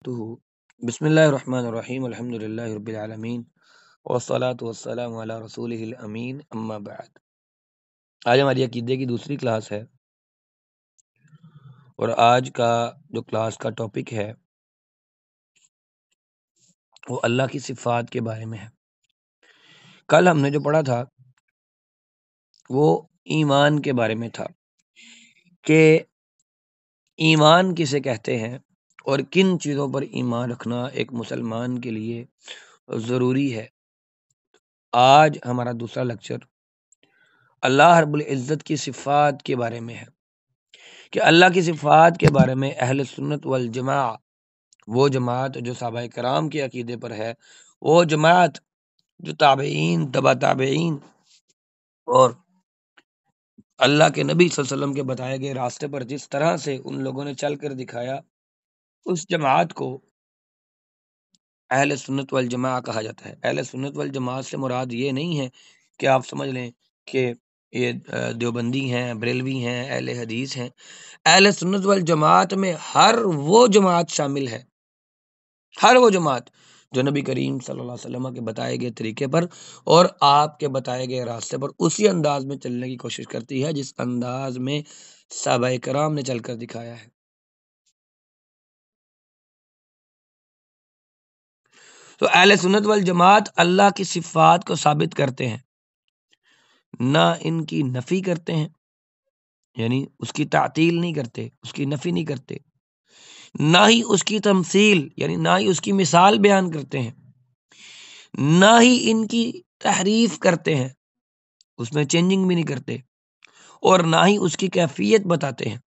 وبرکاتہ بسم اللہ الرحمن الرحیم الحمد للہ رب العالمین والصلاة والسلام علی رسولہ الامین اما بعد۔ آج ہماری عقیدے کی دوسری کلاس ہے اور آج کا جو کلاس کا ٹاپک ہے وہ اللہ کی صفات کے بارے میں ہے۔ کل ہم نے جو پڑھا تھا وہ ایمان کے بارے میں تھا کہ ایمان کسے کہتے ہیں اور کن چیزوں پر ایمان رکھنا ایک مسلمان کے لیے ضروری ہے۔ آج ہمارا دوسرا لیکچر اللہ رب العزت کی صفات کے بارے میں ہے کہ اللہ کی صفات کے بارے میں اہل سنت والجماع، وہ جماعت جو صحابہ کرام کے عقیدے پر ہے، وہ جماعت جو تابعین، تبع تابعین اور اللہ کے نبی صلی اللہ علیہ وسلم کے بتائے گئے راستے پر جس طرح سے ان لوگوں نے چل کر دکھایا، اس جماعت کو اہل سنت والجماع کہا جاتا ہے۔ اہل سنت والجماعت سے مراد یہ نہیں ہے کہ آپ سمجھ لیں کہ یہ دیوبندی ہیں، بریلوی ہیں، اہل حدیث ہیں۔ اہل سنت والجماعت میں ہر وہ جماعت شامل ہے، ہر وہ جماعت جو نبی کریم صلی اللہ علیہ وسلم کے بتائے گئے طریقے پر اور آپ کے بتائے گئے راستے پر اسی انداز میں چلنے کی کوشش کرتی ہے جس انداز میں صحابہ کرام نے چل کر دکھایا ہے۔ تو اہل سنت والجماعت اللہ کی صفات کو ثابت کرتے ہیں، نہ ان کی نفی کرتے ہیں، یعنی اس کی تعطیل نہیں کرتے، اس کی نفی نہیں کرتے، نہ ہی اس کی تمثیل یعنی نہ ہی اس کی مثال بیان کرتے ہیں، نہ ہی ان کی تحریف کرتے ہیں، اس میں چینجنگ بھی نہیں کرتے، اور نہ ہی اس کی کیفیت بتاتے ہیں،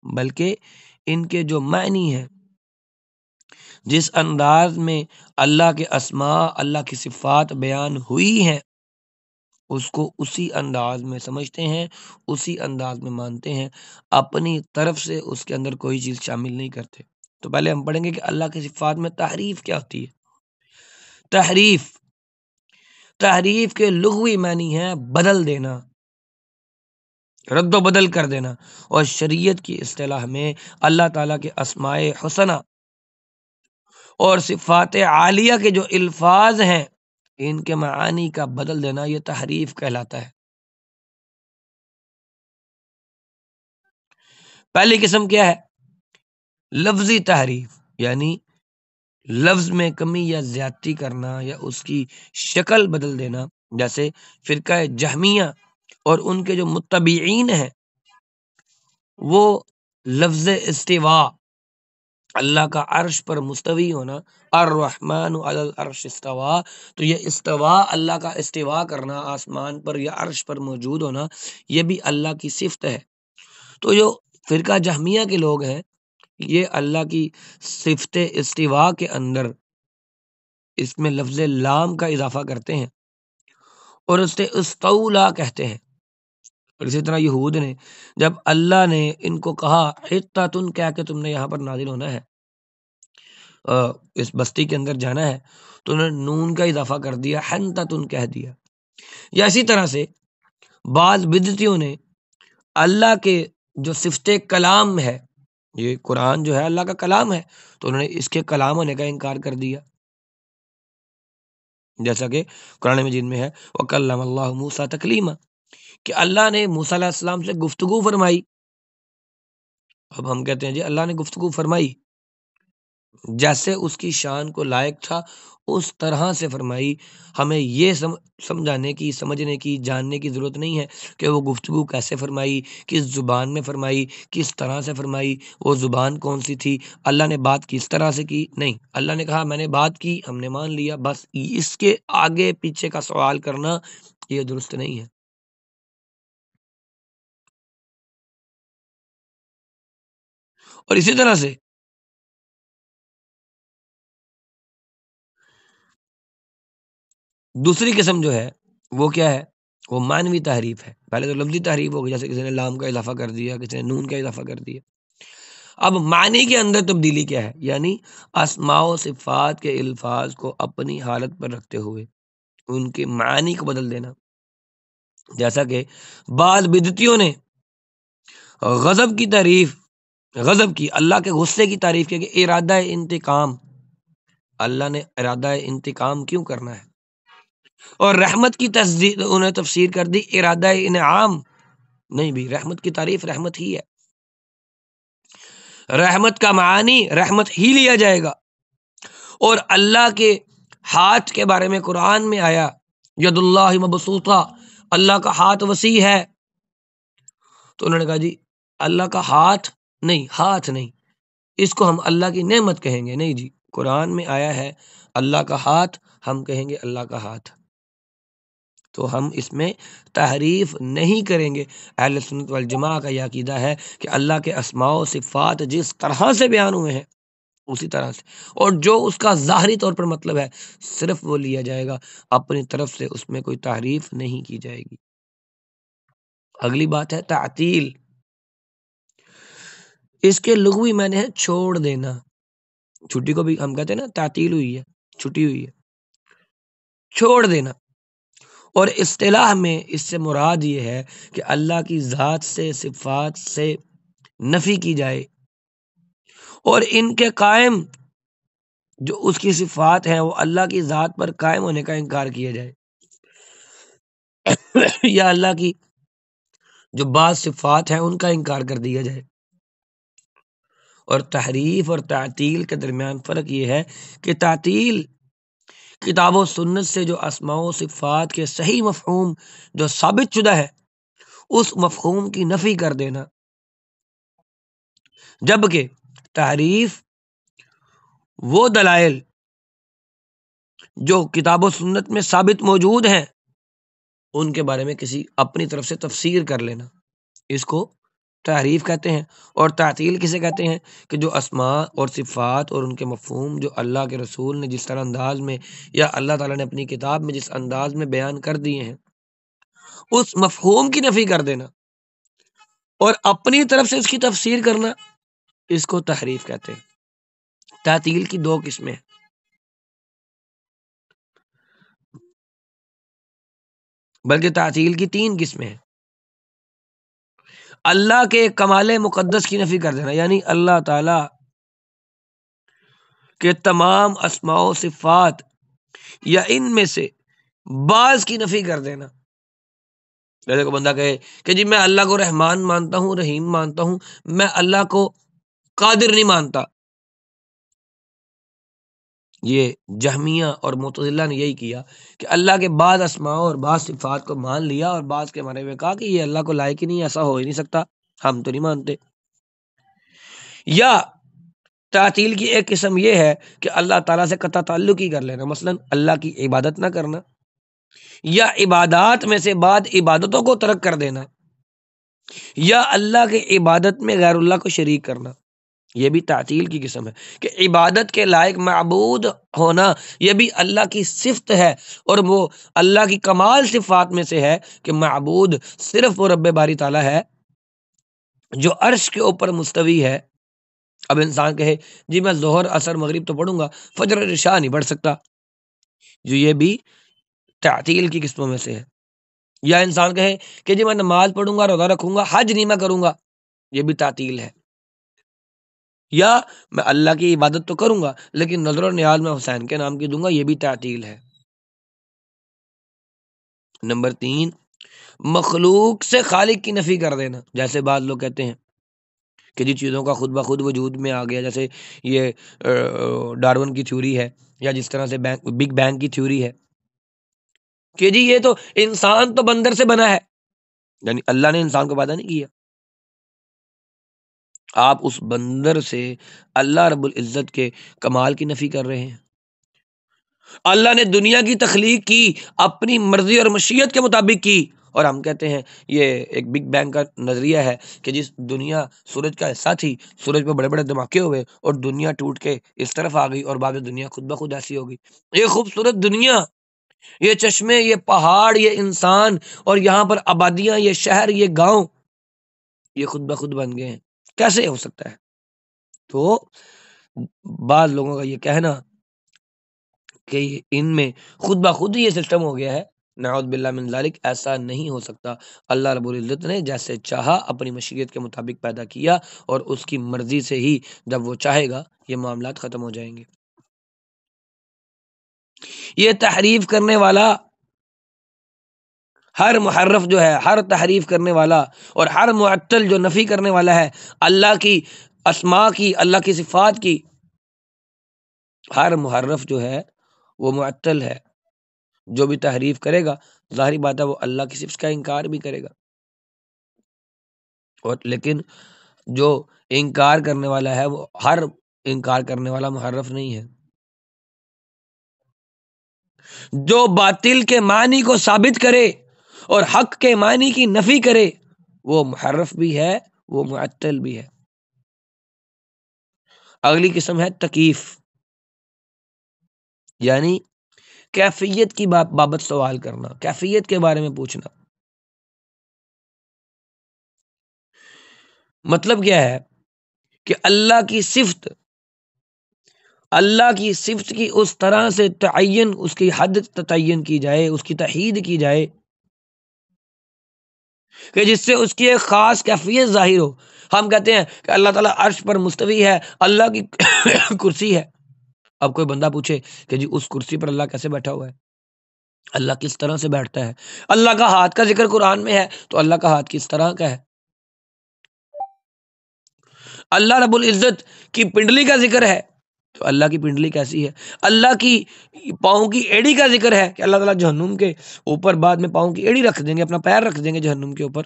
بلکہ ان کے جو معنی ہیں، جس انداز میں اللہ کے اسماء، اللہ کی صفات بیان ہوئی ہیں، اس کو اسی انداز میں سمجھتے ہیں، اسی انداز میں مانتے ہیں، اپنی طرف سے اس کے اندر کوئی چیز شامل نہیں کرتے۔ تو پہلے ہم پڑھیں گے کہ اللہ کی صفات میں تحریف کیا ہوتی ہے۔ تحریف کے لغوی معنی ہے بدل دینا، رد و بدل کر دینا، اور شریعت کی اصطلاح میں اللہ تعالیٰ کے اسماء حسنہ اور صفات عالیہ کے جو الفاظ ہیں ان کے معانی کا بدل دینا، یہ تحریف کہلاتا ہے۔ پہلی قسم کیا ہے؟ لفظی تحریف، یعنی لفظ میں کمی یا زیادتی کرنا یا اس کی شکل بدل دینا، جیسے فرقہ جہمیہ اور ان کے جو متبعین ہیں وہ لفظ استواء، اللہ کا عرش پر مستوی ہونا، الرحمن علی العرش استوا، تو یہ استوا، اللہ کا استوا کرنا، آسمان پر یا عرش پر موجود ہونا، یہ بھی اللہ کی صفت ہے۔ تو جو فرقہ جہمیہ کے لوگ ہیں یہ اللہ کی صفت استوا کے اندر اس میں لفظ لام کا اضافہ کرتے ہیں اور اس سے استولا کہتے ہیں۔ اور اسی طرح یہود نے جب اللہ نے ان کو کہا حطۃ کہہ کے تم نے یہاں پر نازل ہونا ہے، اس بستی کے اندر جانا ہے، تو انہوں نے نون کا اضافہ کر دیا، حنطۃ کہہ دیا۔ یا اسی طرح سے بعض بدعتیوں نے اللہ کے جو صفت کلام ہے، یہ قرآن جو ہے اللہ کا کلام ہے، تو انہوں نے اس کے کلام ہونے کا انکار کر دیا، جیسا کہ قرآن مجید میں ہے وَكَلَّمَ اللَّهُ مُوسَىٰ تَكْلِيمًا، کہ اللہ نے موسیٰ علیہ السلام سے گفتگو فرمائی۔ اب ہم کہتے ہیں جی اللہ نے گفتگو فرمائی، جیسے اس کی شان کو لائق تھا اس طرح سے فرمائی، ہمیں یہ سمجھانے کی، سمجھنے کی، جاننے کی ضرورت نہیں ہے کہ وہ گفتگو کیسے فرمائی، کس زبان میں فرمائی، کس طرح سے فرمائی، وہ زبان کون سی تھی، اللہ نے بات کس طرح سے کی۔ نہیں، اللہ نے کہا میں نے بات کی، ہم نے مان لیا، بس اس کے آگے پیچھے کا سوال کرنا یہ درست نہیں ہے۔ اور اسی طرح سے دوسری قسم جو ہے وہ کیا ہے؟ وہ معنوی تحریف ہے۔ پہلے تو لفظی تحریف ہوگی، جیسے کسی نے لام کا اضافہ کر دیا، کسی نے نون کا اضافہ کر دیا۔ اب معنی کے اندر تبدیلی کیا ہے؟ یعنی اسماء و صفات کے الفاظ کو اپنی حالت پر رکھتے ہوئے ان کے معنی کو بدل دینا، جیسا کہ بعض بدعتیوں نے غضب کی تعریف غضب کی، اللہ کے غصے کی تعریف کی کہ ارادہ انتقام، اللہ نے ارادہ انتقام کیوں کرنا ہے. اور رحمت کی تصدیق انہیں تفسیر کر دی ارادہ انعام. نہیں بھی، رحمت کی تعریف رحمت ہی ہے، رحمت کا معنی رحمت ہی لیا جائے گا. اور اللہ کے ہاتھ کے بارے میں قرآن میں آیا ید اللہ مبسوطہ، اللہ کا ہاتھ وسیع ہے. تو انہوں نے کہا جی اللہ کا ہاتھ نہیں، ہاتھ نہیں، اس کو ہم اللہ کی نعمت کہیں گے. نہیں جی، قرآن میں آیا ہے اللہ کا ہاتھ، ہم کہیں گے اللہ کا ہاتھ. تو ہم اس میں تحریف نہیں کریں گے. اہل سنت والجماع کا یہ عقیدہ ہے کہ اللہ کے اسماء و صفات جس طرح سے بیان ہوئے ہیں اسی طرح سے، اور جو اس کا ظاہری طور پر مطلب ہے صرف وہ لیا جائے گا، اپنی طرف سے اس میں کوئی تحریف نہیں کی جائے گی. اگلی بات ہے تعطیل. اس کے لغوی معنی ہے چھوڑ دینا. چھٹی کو بھی ہم کہتے ہیں نا تعطیل ہوئی ہے، چھٹی ہوئی ہے، چھوڑ دینا. اور اصطلاح میں اس سے مراد یہ ہے کہ اللہ کی ذات سے صفات سے نفی کی جائے اور ان کے قائم جو اس کی صفات ہیں وہ اللہ کی ذات پر قائم ہونے کا انکار کیا جائے یا اللہ کی جو بعض صفات ہیں ان کا انکار کر دیا جائے. اور تحریف اور تعطیل کے درمیان فرق یہ ہے کہ تعطیل کتاب و سنت سے جو اسماء و صفات کے صحیح مفہوم جو ثابت شدہ ہے اس مفہوم کی نفی کر دینا، جبکہ تحریف وہ دلائل جو کتاب و سنت میں ثابت موجود ہیں ان کے بارے میں کسی اپنی طرف سے تفسیر کر لینا، اس کو تحریف کہتے ہیں. اور تعطیل کسے کہتے ہیں کہ جو اسماء اور صفات اور ان کے مفہوم جو اللہ کے رسول نے جس طرح انداز میں یا اللہ تعالیٰ نے اپنی کتاب میں جس انداز میں بیان کر دیے ہیں اس مفہوم کی نفی کر دینا اور اپنی طرف سے اس کی تفسیر کرنا، اس کو تحریف کہتے ہیں. تعطیل کی دو قسمیں ہیں، بلکہ تعطیل کی تین قسمیں ہیں. اللہ کے کمال مقدس کی نفی کر دینا، یعنی اللہ تعالی کے تمام اسماء و صفات یا ان میں سے بعض کی نفی کر دینا. جیسے کو بندہ کہے کہ جی میں اللہ کو رحمان مانتا ہوں، رحیم مانتا ہوں، میں اللہ کو قادر نہیں مانتا. یہ جہمیہ اور معتزلہ نے یہی کیا کہ اللہ کے بعض اسماء اور بعض صفات کو مان لیا اور بعض کے بارے میں کہا کہ یہ اللہ کو لائق ہی نہیں، ایسا ہو ہی نہیں سکتا، ہم تو نہیں مانتے. یا تعطیل کی ایک قسم یہ ہے کہ اللہ تعالیٰ سے قطع تعلق ہی کر لینا، مثلا اللہ کی عبادت نہ کرنا یا عبادات میں سے بعض عبادتوں کو ترک کر دینا یا اللہ کے عبادت میں غیر اللہ کو شریک کرنا. یہ بھی تعطیل کی قسم ہے کہ عبادت کے لائق معبود ہونا یہ بھی اللہ کی صفت ہے، اور وہ اللہ کی کمال صفات میں سے ہے کہ معبود صرف وہ رب باری تعالیٰ ہے جو عرش کے اوپر مستوی ہے. اب انسان کہے جی میں ظہر عصر مغرب تو پڑھوں گا، فجر اور عشاء نہیں پڑھ سکتا، جو یہ بھی تعطیل کی قسموں میں سے ہے. یا انسان کہے کہ جی میں نماز پڑھوں گا، روزہ رکھوں گا، حج نہیں میں کروں گا، یہ بھی تعطیل ہے. یا میں اللہ کی عبادت تو کروں گا لیکن نظر و نیاز میں حسین کے نام کی دوں گا، یہ بھی تعطیل ہے. نمبر 3، مخلوق سے خالق کی نفی کر دینا. جیسے بعض لوگ کہتے ہیں کہ جی چیزوں کا خود بخود وجود میں آ گیا، جیسے یہ ڈارون کی تھیوری ہے یا جس طرح سے بگ بینگ کی تھیوری ہے کہ جی یہ تو انسان تو بندر سے بنا ہے، یعنی اللہ نے انسان کو پیدا نہیں کیا. آپ اس بندر سے اللہ رب العزت کے کمال کی نفی کر رہے ہیں. اللہ نے دنیا کی تخلیق کی اپنی مرضی اور مشیت کے مطابق کی، اور ہم کہتے ہیں یہ ایک بگ بینگ کا نظریہ ہے کہ جس دنیا سورج کا حصہ تھی، سورج پہ بڑے بڑے دھماکے ہوئے اور دنیا ٹوٹ کے اس طرف آ گئی اور بعد میں دنیا خود بخود ایسی ہو گئی. یہ خوبصورت دنیا، یہ چشمے، یہ پہاڑ، یہ انسان اور یہاں پر آبادیاں، یہ شہر، یہ گاؤں، یہ خود بخود بن گئے ہیں، کیسے ہو سکتا ہے؟ تو بعض لوگوں کا یہ کہنا کہ ان میں خود بخود یہ سسٹم ہو گیا ہے، نعوذ باللہ من ذالک، ایسا نہیں ہو سکتا۔ اللہ رب العزت نے جیسے چاہا اپنی مشیت کے مطابق پیدا کیا، اور اس کی مرضی سے ہی جب وہ چاہے گا یہ معاملات ختم ہو جائیں گے۔ یہ تحریف کرنے والا، ہر محرف جو ہے، ہر تحریف کرنے والا اور ہر معطل جو نفی کرنے والا ہے اللہ کی اسماء کی، اللہ کی صفات کی، ہر محرف جو ہے وہ معطل ہے۔ جو بھی تحریف کرے گا ظاہری بات ہے وہ اللہ کی صفات کا انکار بھی کرے گا، اور لیکن جو انکار کرنے والا ہے وہ ہر انکار کرنے والا محرف نہیں ہے۔ جو باطل کے معنی کو ثابت کرے اور حق کے معنی کی نفی کرے وہ محرف بھی ہے، وہ معطل بھی ہے۔ اگلی قسم ہے تکیف، یعنی کیفیت کی بابت سوال کرنا، کیفیت کے بارے میں پوچھنا۔ مطلب کیا ہے کہ اللہ کی صفت کی اس طرح سے تعین، اس کی حد تعین کی جائے، اس کی تحید کی جائے کہ جس سے اس کی ایک خاص کیفیت ظاہر ہو۔ ہم کہتے ہیں کہ اللہ تعالیٰ عرش پر مستوی ہے، اللہ کی کرسی ہے۔ اب کوئی بندہ پوچھے کہ جی اس کرسی پر اللہ کیسے بیٹھا ہوا ہے، اللہ کس طرح سے بیٹھتا ہے؟ اللہ کا ہاتھ کا ذکر قرآن میں ہے، تو اللہ کا ہاتھ کس طرح کا ہے؟ اللہ رب العزت کی پنڈلی کا ذکر ہے، تو اللہ کی پنڈلی کیسی ہے؟ اللہ کی پاؤں کی ایڑی کا ذکر ہے کہ اللہ تعالیٰ جہنم کے اوپر بعد میں پاؤں کی ایڑی رکھ دیں گے، اپنا پیر رکھ دیں گے جہنم کے اوپر۔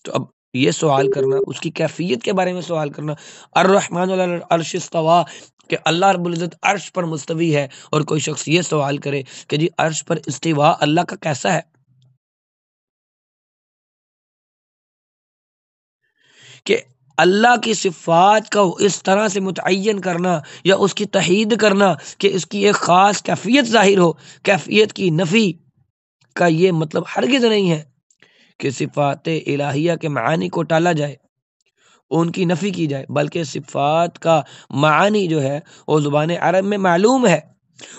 تو اب یہ سوال کرنا، اس کی کیفیت کے بارے میں سوال کرنا، الرحمن علی العرش استویٰ، کہ اللہ رب العزت عرش پر مستوی ہے، اور کوئی شخص یہ سوال کرے کہ جی عرش پر استواء اللہ کا کیسا ہے، کہ اللہ کی صفات کا اس طرح سے متعین کرنا یا اس کی تحید کرنا کہ اس کی ایک خاص کیفیت ظاہر ہو، کیفیت کی نفی کا یہ مطلب ہرگز نہیں ہے کہ صفات الہیہ کے معانی کو ٹالا جائے، ان کی نفی کی جائے، بلکہ صفات کا معانی جو ہے وہ زبان عرب میں معلوم ہے،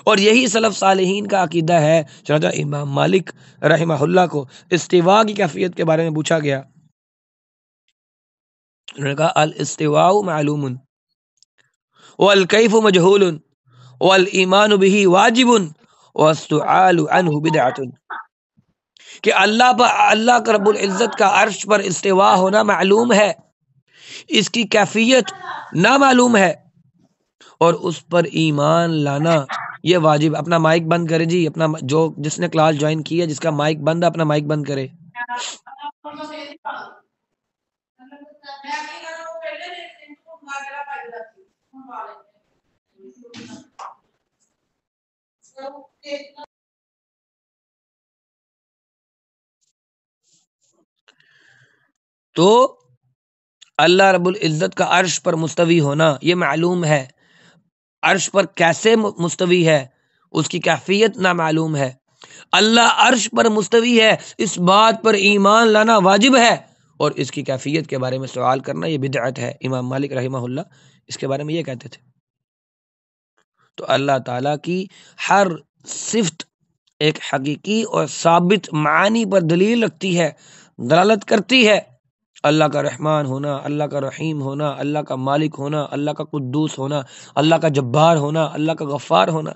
اور یہی سلف صالحین کا عقیدہ ہے۔ چنانچہ امام مالک رحمہ اللہ کو استواء کی کیفیت کے بارے میں پوچھا گیا، انہوں نے کہا الاستواء معلوم والکیف مجہول والایمان به واجب والسؤال عنہ بدعۃ، کہ اللہ کا رب العزت کا عرش پر استواء ہونا معلوم ہے، اس کی کیفیت نامعلوم ہے، اور اس پر ایمان لانا یہ واجب۔ اپنا مائک بند کرے جی، اپنا جس نے کلاس جوائن کی ہے جس کا مائک بند ہے اپنا مائک بند کرے۔ تو اللہ رب العزت کا عرش پر مستوی ہونا یہ معلوم ہے، عرش پر کیسے مستوی ہے اس کی کیفیت نامعلوم ہے۔ اللہ عرش پر مستوی ہے اس بات پر ایمان لانا واجب ہے، اور اس کی کیفیت کے بارے میں سوال کرنا یہ بدعت ہے۔ امام مالک رحمہ اللہ اس کے بارے میں یہ کہتے تھے۔ تو اللہ تعالیٰ کی ہر صفت ایک حقیقی اور ثابت معانی پر دلیل رکھتی ہے، دلالت کرتی ہے۔ اللہ کا رحمان ہونا، اللہ کا رحیم ہونا، اللہ کا مالک ہونا، اللہ کا قدوس ہونا، اللہ کا جبار ہونا، اللہ کا غفار ہونا،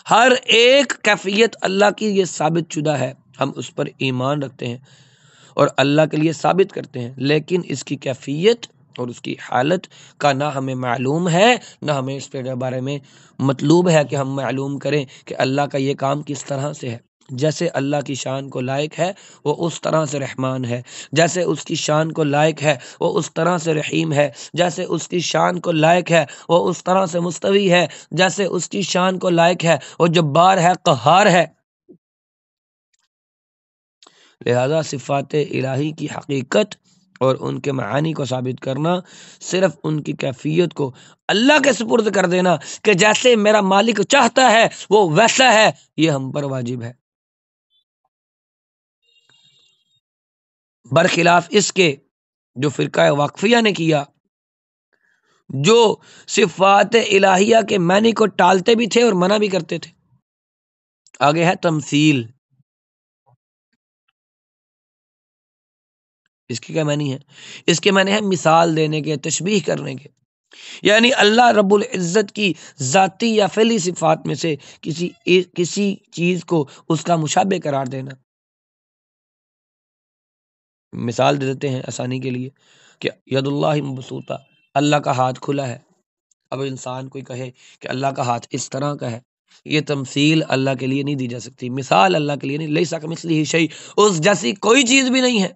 ہر ایک کیفیت اللہ کی یہ ثابت شدہ ہے، ہم اس پر ایمان رکھتے ہیں اور اللہ کے لیے ثابت کرتے ہیں، لیکن اس کی کیفیت اور اس کی حالت کا نہ ہمیں معلوم ہے، نہ ہمیں اس کے بارے میں مطلوب ہے کہ ہم معلوم کریں کہ اللہ کا یہ کام کس طرح سے ہے۔ جیسے اللہ کی شان کو لائق ہے وہ اس طرح سے رحمان ہے، جیسے اس کی شان کو لائق ہے وہ اس طرح سے رحیم ہے، جیسے اس کی شان کو لائق ہے وہ اس طرح سے مستوی ہے، جیسے اس کی شان کو لائق ہے وہ جبار ہے، قہار ہے۔ لہذا صفات الہی کی حقیقت اور ان کے معانی کو ثابت کرنا، صرف ان کی کیفیت کو اللہ کے سپرد کر دینا کہ جیسے میرا مالک چاہتا ہے وہ ویسا ہے، یہ ہم پر واجب ہے، برخلاف اس کے جو فرقہ واقفیہ نے کیا، جو صفات الہیہ کے معنی کو ٹالتے بھی تھے اور منع بھی کرتے تھے۔ آگے ہے تمثیل، اس کی کیا معنی ہے؟ اس کے معنی ہے مثال دینے کے، تشبیہ کرنے کے، یعنی اللہ رب العزت کی ذاتی یا فعلی صفات میں سے کسی چیز کو اس کا مشابہ قرار دینا۔ مثال دے دیتے ہیں آسانی کے لیے کہ ید اللہ مبسوطہ، اللہ کا ہاتھ کھلا ہے۔ اب انسان کوئی کہے کہ اللہ کا ہاتھ اس طرح کا ہے، یہ تمثیل اللہ کے لیے نہیں دی جا سکتی، مثال اللہ کے لیے نہیں، لیسا کمثلہ شیء، اس جیسی کوئی چیز بھی نہیں ہے۔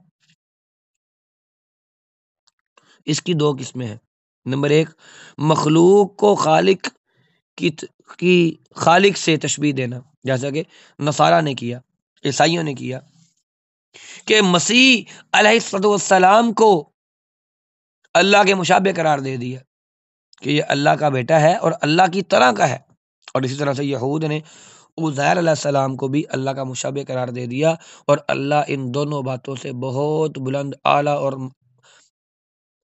اس کی دو قسمیں ہیں۔ نمبر ایک، مخلوق کو خالق سے تشبیہ دینا، جیسا کہ نصارہ نے کیا، عیسائیوں نے کیا، کہ مسیح علیہ السلام کو اللہ کے مشابہ قرار دے دیا کہ یہ اللہ کا بیٹا ہے اور اللہ کی طرح کا ہے، اور اسی طرح سے یہود نے عزیر علیہ السلام کو بھی اللہ کا مشابہ قرار دے دیا، اور اللہ ان دونوں باتوں سے بہت بلند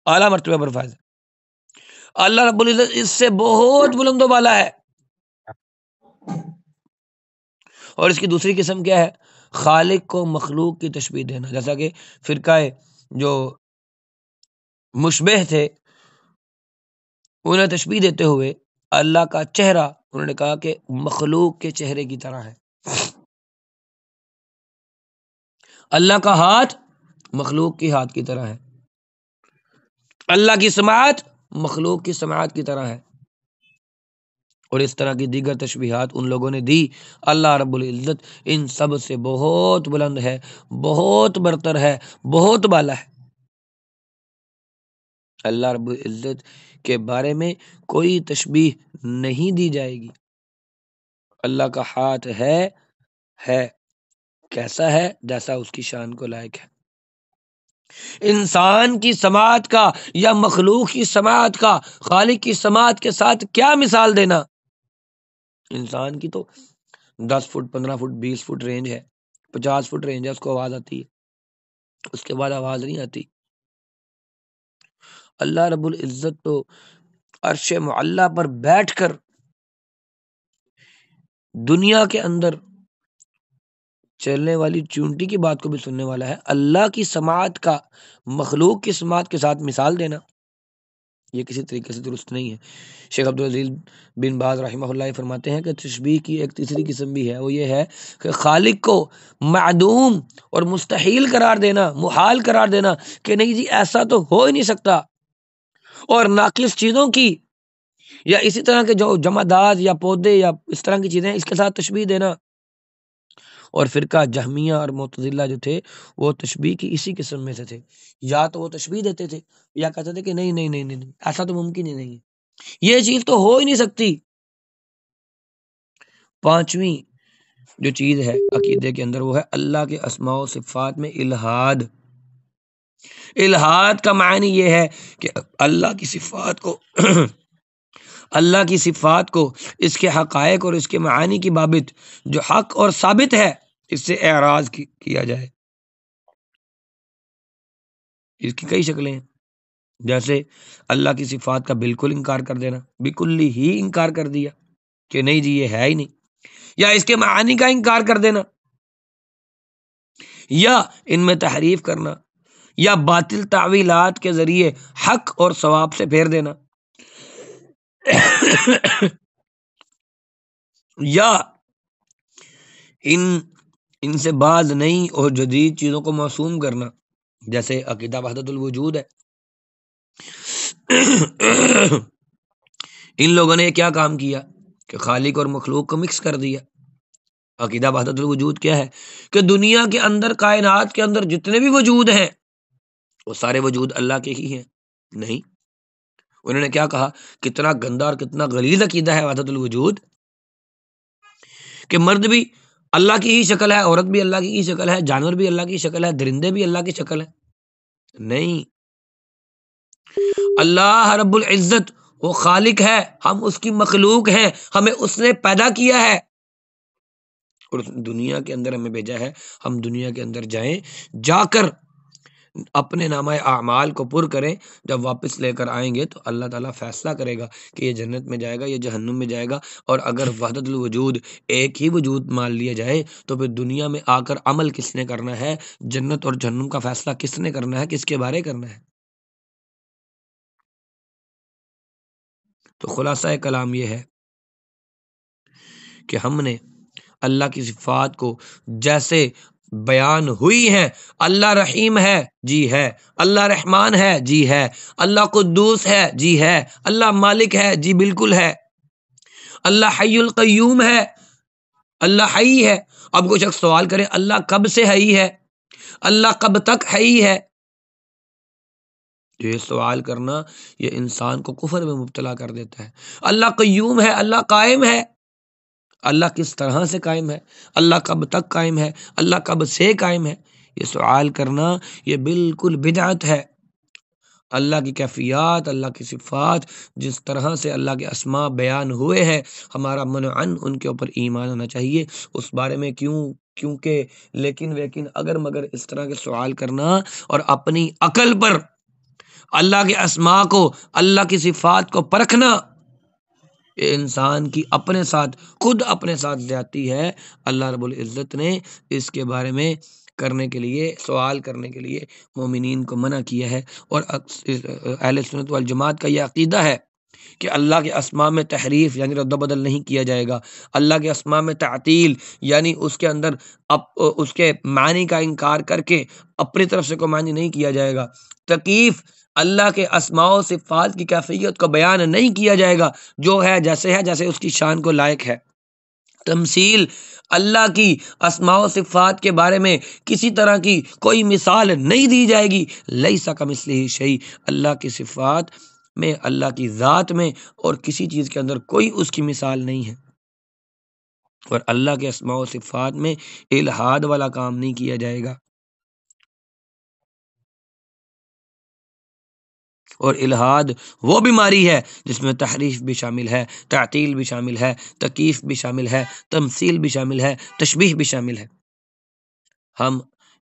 اعلیٰ مرتبہ پر فائز ہے۔ اللہ رب العزت اس سے بہت بلند و بالا ہے۔ اور اس کی دوسری قسم کیا ہے؟ خالق کو مخلوق کی تشبیہ دینا، جیسا کہ فرقہ جو مشبہ تھے انہیں تشبیہ دیتے ہوئے اللہ کا چہرہ انہوں نے کہا کہ مخلوق کے چہرے کی طرح ہے، اللہ کا ہاتھ مخلوق کی ہاتھ کی طرح ہے، اللہ کی سماعت مخلوق کی سماعت کی طرح ہے، اور اس طرح کی دیگر تشبیہات ان لوگوں نے دی۔ اللہ رب العزت ان سب سے بہت بلند ہے، بہت برتر ہے، بہت بالا ہے۔ اللہ رب العزت کے بارے میں کوئی تشبیہ نہیں دی جائے گی۔ اللہ کا ہاتھ ہے کیسا ہے؟ جیسا اس کی شان کو لائق ہے۔ انسان کی سماعت کا یا مخلوق کی سماعت کا خالق کی سماعت کے ساتھ کیا مثال دینا؟ انسان کی تو 10 فٹ 15 فٹ 20 فٹ رینج ہے، 50 فٹ رینج ہے، اس کو آواز آتی ہے، اس کے بعد آواز نہیں آتی۔ اللہ رب العزت تو عرش معلی پر بیٹھ کر دنیا کے اندر چلنے والی چونٹی کی بات کو بھی سننے والا ہے۔ اللہ کی سماعت کا مخلوق کی سماعت کے ساتھ مثال دینا یہ کسی طریقے سے درست نہیں ہے۔ شیخ عبدالعزیز بن باز رحمہ اللہ فرماتے ہیں کہ تشبیہ کی ایک تیسری قسم بھی ہے، وہ یہ ہے کہ خالق کو معدوم اور مستحیل قرار دینا، محال قرار دینا کہ نہیں جی ایسا تو ہو ہی نہیں سکتا، اور ناقص چیزوں کی یا اسی طرح کے جو جمادات یا پودے یا اس طرح کی چیزیں اس کے ساتھ تشبیہ دینا۔ اور فرقہ جہمیہ اور معتزلہ جو تھے وہ تشبیہ کی اسی قسم میں سے تھے، یا تو وہ تشبیہ دیتے تھے یا کہتے تھے کہ نہیں نہیں نہیں نہیں ایسا تو ممکن ہی نہیں ہے، یہ چیز تو ہو ہی نہیں سکتی۔ پانچویں جو چیز ہے عقیدے کے اندر وہ ہے اللہ کے اسماء و صفات میں الہاد۔ الہاد کا معنی یہ ہے کہ اللہ کی صفات کو اللہ کی صفات کو، اس کے حقائق اور اس کے معانی کی بابت جو حق اور ثابت ہے اس سے اعراض کیا جائے۔ اس کی کئی شکلیں ہیں، جیسے اللہ کی صفات کا بالکل انکار کر دینا، بالکل ہی انکار کر دیا کہ نہیں جی یہ ہے ہی نہیں، یا اس کے معانی کا انکار کر دینا، یا ان میں تحریف کرنا، یا باطل تعویلات کے ذریعے حق اور ثواب سے پھیر دینا، یا ان سے بعض نئی اور جدید چیزوں کو معصوم کرنا، جیسے عقیدہ وحدت الوجود ہے۔ ان لوگوں نے کیا کام کیا کہ خالق اور مخلوق کو مکس کر دیا۔ عقیدہ وحدت الوجود کیا ہے کہ دنیا کے اندر، کائنات کے اندر جتنے بھی وجود ہیں وہ سارے وجود اللہ کے ہی ہیں؟ نہیں، انہوں نے کیا کہا، کتنا گندا اور کتنا غلیظ عقیدہ ہے وحدت الوجود، کہ مرد بھی اللہ کی ہی شکل ہے، عورت بھی اللہ کی ہی شکل ہے، جانور بھی اللہ کی شکل ہے، درندے بھی اللہ کی شکل ہے۔ نہیں، اللہ رب العزت وہ خالق ہے، ہم اس کی مخلوق ہیں، ہمیں اس نے پیدا کیا ہے اور دنیا کے اندر ہمیں بھیجا ہے، ہم دنیا کے اندر جائیں، جا کر اپنے نامہ اعمال کو پر کریں، جب واپس لے کر آئیں گے تو اللہ تعالیٰ فیصلہ کرے گا کہ یہ جنت میں جائے گا، یہ جہنم میں جائے گا۔ اور اگر وحدت الوجود، ایک ہی وجود مان لیا جائے، تو پھر دنیا میں آ کر عمل کس نے کرنا ہے، جنت اور جہنم کا فیصلہ کس نے کرنا ہے، کس کے بارے کرنا ہے؟ تو خلاصہ کلام یہ ہے کہ ہم نے اللہ کی صفات کو جیسے بیان ہوئی ہے، اللہ رحیم ہے جی ہے، اللہ رحمان ہے جی ہے، اللہ قدوس ہے جی ہے، اللہ مالک ہے جی بالکل ہے، اللہ حی القیوم ہے، اللہ حی ہے۔ اب کوئی شخص سوال کرے اللہ کب سے حی ہے، اللہ کب تک حی ہے، تو یہ سوال کرنا یہ انسان کو کفر میں مبتلا کر دیتا ہے۔ اللہ قیوم ہے، اللہ قائم ہے، اللہ کس طرح سے قائم ہے، اللہ کب تک قائم ہے، اللہ کب سے قائم ہے، یہ سوال کرنا یہ بالکل بدعت ہے۔ اللہ کی کیفیات، اللہ کی صفات، جس طرح سے اللہ کے اسماء بیان ہوئے ہیں، ہمارا منعن ان کے اوپر ایمان ہونا چاہیے۔ اس بارے میں کیونکہ لیکن اگر مگر اس طرح کے سوال کرنا اور اپنی عقل پر اللہ کے اسماء کو، اللہ کی صفات کو پرکھنا، یہ انسان کی خود اپنے ساتھ زیادتی ہے۔ اللہ رب العزت نے اس کے بارے میں کرنے کے لیے، سوال کرنے کے لیے مومنین کو منع کیا ہے۔ اور اہل سنت والجماعت کا یہ عقیدہ ہے کہ اللہ کے اسماء میں تحریف یعنی رد و بدل نہیں کیا جائے گا، اللہ کے اسماء میں تعطیل یعنی اس کے اندر اس کے معنی کا انکار کر کے اپنی طرف سے کوئی معنی نہیں کیا جائے گا، تکییف اللہ کے اسماء و صفات کی کیفیت کو بیان نہیں کیا جائے گا، جو ہے جیسے اس کی شان کو لائق ہے۔ تمثیل، اللہ کی اسماء و صفات کے بارے میں کسی طرح کی کوئی مثال نہیں دی جائے گی۔ لیس کمثلہ شیء، اللہ کی صفات میں، اللہ کی ذات میں اور کسی چیز کے اندر کوئی اس کی مثال نہیں ہے۔ اور اللہ کے اسماء و صفات میں الہاد والا کام نہیں کیا جائے گا۔ اور الہاد وہ بیماری ہے جس میں تحریف بھی شامل ہے، تعطیل بھی شامل ہے، تکییف بھی شامل ہے، تمثیل بھی شامل ہے، تشبیہ بھی شامل ہے۔ ہم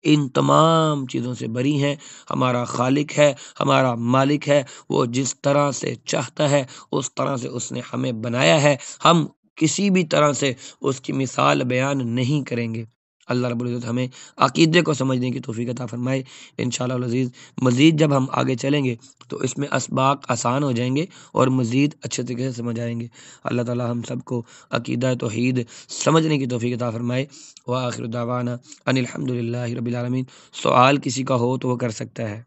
ان تمام چیزوں سے بری ہیں۔ ہمارا خالق ہے، ہمارا مالک ہے، وہ جس طرح سے چاہتا ہے اس طرح سے اس نے ہمیں بنایا ہے، ہم کسی بھی طرح سے اس کی مثال بیان نہیں کریں گے۔ اللہ رب العزت ہمیں عقیدے کو سمجھنے کی توفیق عطا فرمائے۔ انشاءاللہ العزیز مزید جب ہم آگے چلیں گے تو اس میں اسباق آسان ہو جائیں گے اور مزید اچھے طریقے سے سمجھ آئیں گے۔ اللہ تعالی ہم سب کو عقیدہ توحید سمجھنے کی توفیق عطا فرمائے۔ وآخر دعوانا ان الحمد للہ رب العالمین۔ سوال کسی کا ہو تو وہ کر سکتا ہے۔